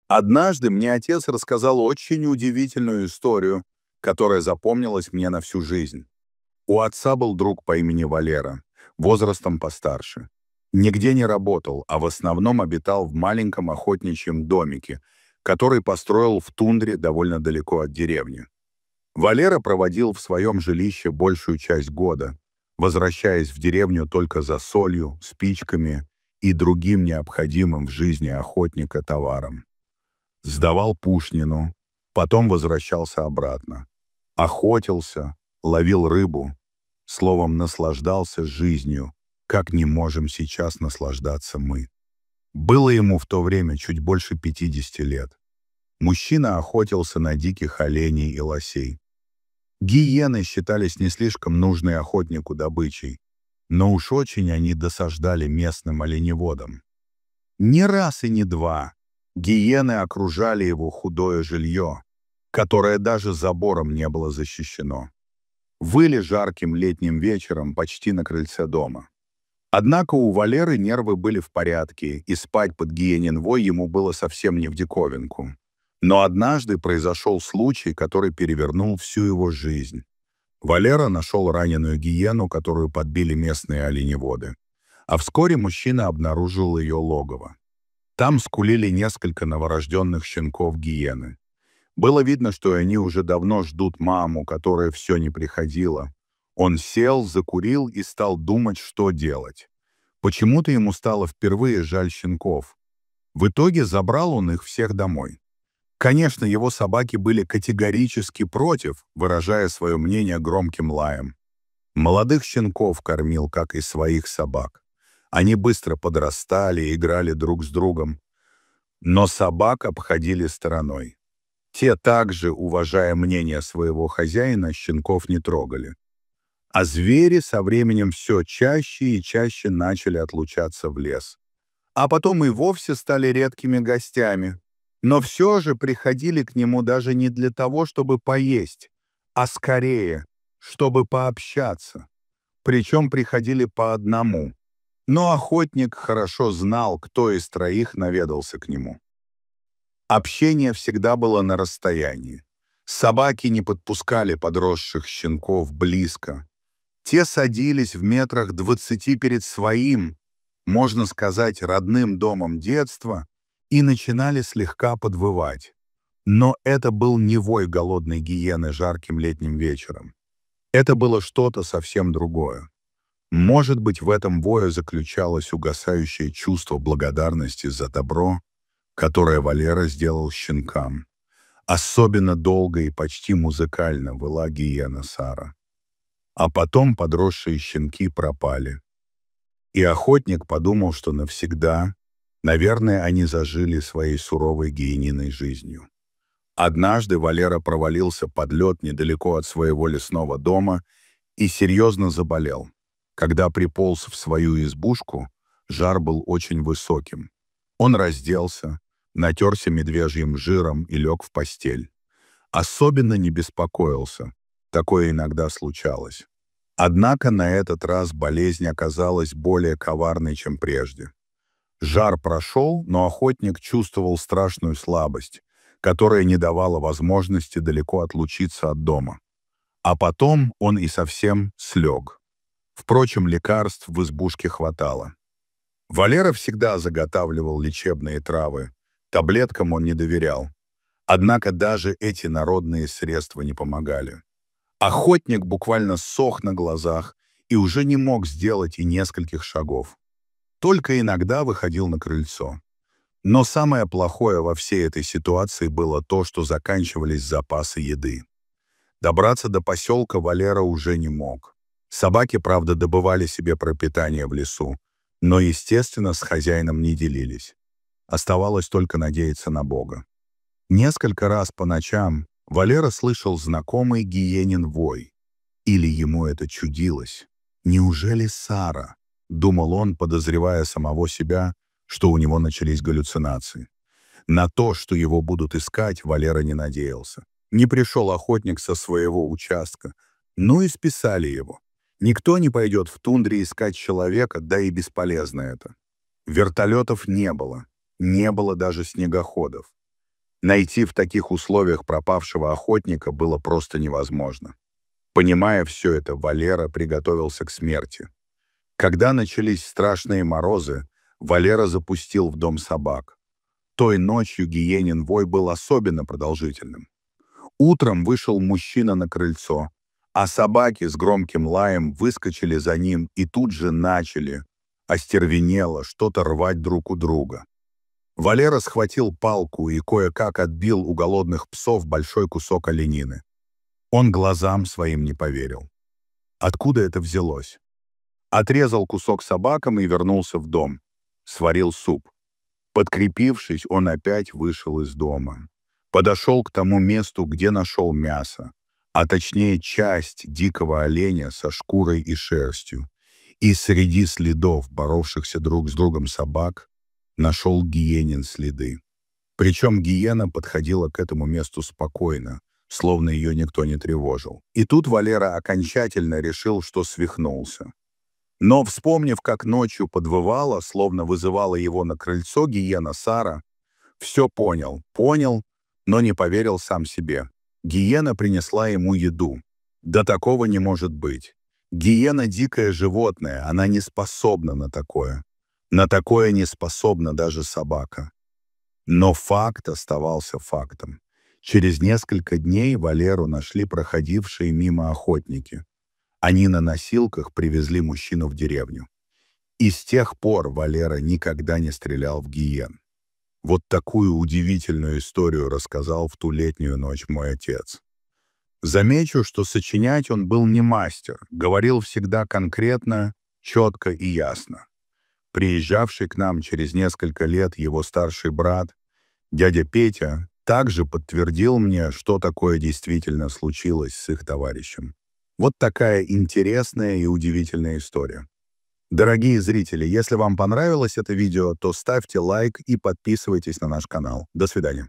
Однажды мне отец рассказал очень удивительную историю, которая запомнилась мне на всю жизнь. У отца был друг по имени Валера, возрастом постарше. Нигде не работал, а в основном обитал в маленьком охотничьем домике, который построил в тундре довольно далеко от деревни. Валера проводил в своем жилище большую часть года, возвращаясь в деревню только за солью, спичками и другим необходимым в жизни охотника товаром. Сдавал пушнину, потом возвращался обратно. Охотился, ловил рыбу, словом, наслаждался жизнью, как не можем сейчас наслаждаться мы. Было ему в то время чуть больше 50 лет. Мужчина охотился на диких оленей и лосей. Гиены считались не слишком нужной охотнику добычей, но уж очень они досаждали местным оленеводам. Не раз и не два гиены окружали его худое жилье, которое даже забором не было защищено. Выли жарким летним вечером почти на крыльце дома. Однако у Валеры нервы были в порядке, и спать под гиенин вой ему было совсем не в диковинку. Но однажды произошел случай, который перевернул всю его жизнь. Валера нашел раненую гиену, которую подбили местные оленеводы. А вскоре мужчина обнаружил ее логово. Там скулили несколько новорожденных щенков гиены. Было видно, что они уже давно ждут маму, которая все не приходила. Он сел, закурил и стал думать, что делать. Почему-то ему стало впервые жаль щенков. В итоге забрал он их всех домой. Конечно, его собаки были категорически против, выражая свое мнение громким лаем. Молодых щенков кормил, как и своих собак. Они быстро подрастали, играли друг с другом. Но собак обходили стороной. Те также, уважая мнение своего хозяина, щенков не трогали. А звери со временем все чаще и чаще начали отлучаться в лес. А потом и вовсе стали редкими гостями. Но все же приходили к нему даже не для того, чтобы поесть, а скорее, чтобы пообщаться. Причем приходили по одному. Но охотник хорошо знал, кто из троих наведался к нему. Общение всегда было на расстоянии. Собаки не подпускали подросших щенков близко. Те садились в метрах 20 перед своим, можно сказать, родным домом детства, и начинали слегка подвывать. Но это был не вой голодной гиены жарким летним вечером. Это было что-то совсем другое. Может быть, в этом вое заключалось угасающее чувство благодарности за добро, которое Валера сделал щенкам. Особенно долго и почти музыкально выла гиена Сара. А потом подросшие щенки пропали. И охотник подумал, что навсегда, наверное, они зажили своей суровой гиениной жизнью. Однажды Валера провалился под лед недалеко от своего лесного дома и серьезно заболел. Когда приполз в свою избушку, жар был очень высоким. Он разделся, натерся медвежьим жиром и лег в постель. Особенно не беспокоился. Такое иногда случалось. Однако на этот раз болезнь оказалась более коварной, чем прежде. Жар прошел, но охотник чувствовал страшную слабость, которая не давала возможности далеко отлучиться от дома. А потом он и совсем слег. Впрочем, лекарств в избушке хватало. Валера всегда заготавливал лечебные травы. Таблеткам он не доверял. Однако даже эти народные средства не помогали. Охотник буквально сох на глазах и уже не мог сделать и нескольких шагов. Только иногда выходил на крыльцо. Но самое плохое во всей этой ситуации было то, что заканчивались запасы еды. Добраться до поселка Валера уже не мог. Собаки, правда, добывали себе пропитание в лесу, но, естественно, с хозяином не делились. Оставалось только надеяться на Бога. Несколько раз по ночам Валера слышал знакомый гиенин вой. Или ему это чудилось? Неужели Сара? Думал он, подозревая самого себя, что у него начались галлюцинации. На то, что его будут искать, Валера не надеялся. Не пришел охотник со своего участка. Ну и списали его. Никто не пойдет в тундре искать человека, да и бесполезно это. Вертолетов не было. Не было даже снегоходов. Найти в таких условиях пропавшего охотника было просто невозможно. Понимая все это, Валера приготовился к смерти. Когда начались страшные морозы, Валера запустил в дом собак. Той ночью гиенин вой был особенно продолжительным. Утром вышел мужчина на крыльцо, а собаки с громким лаем выскочили за ним и тут же начали, остервенело, что-то рвать друг у друга. Валера схватил палку и кое-как отбил у голодных псов большой кусок оленины. Он глазам своим не поверил. Откуда это взялось? Отрезал кусок собакам и вернулся в дом. Сварил суп. Подкрепившись, он опять вышел из дома. Подошел к тому месту, где нашел мясо, а точнее часть дикого оленя со шкурой и шерстью. И среди следов боровшихся друг с другом собак нашел гиенин следы. Причем гиена подходила к этому месту спокойно, словно ее никто не тревожил. И тут Валера окончательно решил, что свихнулся. Но, вспомнив, как ночью подвывала, словно вызывала его на крыльцо гиена Сара, все понял, но не поверил сам себе. Гиена принесла ему еду. Да такого не может быть. Гиена — дикое животное, она не способна на такое. На такое не способна даже собака. Но факт оставался фактом. Через несколько дней Валеру нашли проходившие мимо охотники. Они на носилках привезли мужчину в деревню. И с тех пор Валера никогда не стрелял в гиен. Вот такую удивительную историю рассказал в ту летнюю ночь мой отец. Замечу, что сочинять он был не мастер, говорил всегда конкретно, четко и ясно. Приезжавший к нам через несколько лет его старший брат, дядя Петя, также подтвердил мне, что такое действительно случилось с их товарищем. Вот такая интересная и удивительная история. Дорогие зрители, если вам понравилось это видео, то ставьте лайк и подписывайтесь на наш канал. До свидания.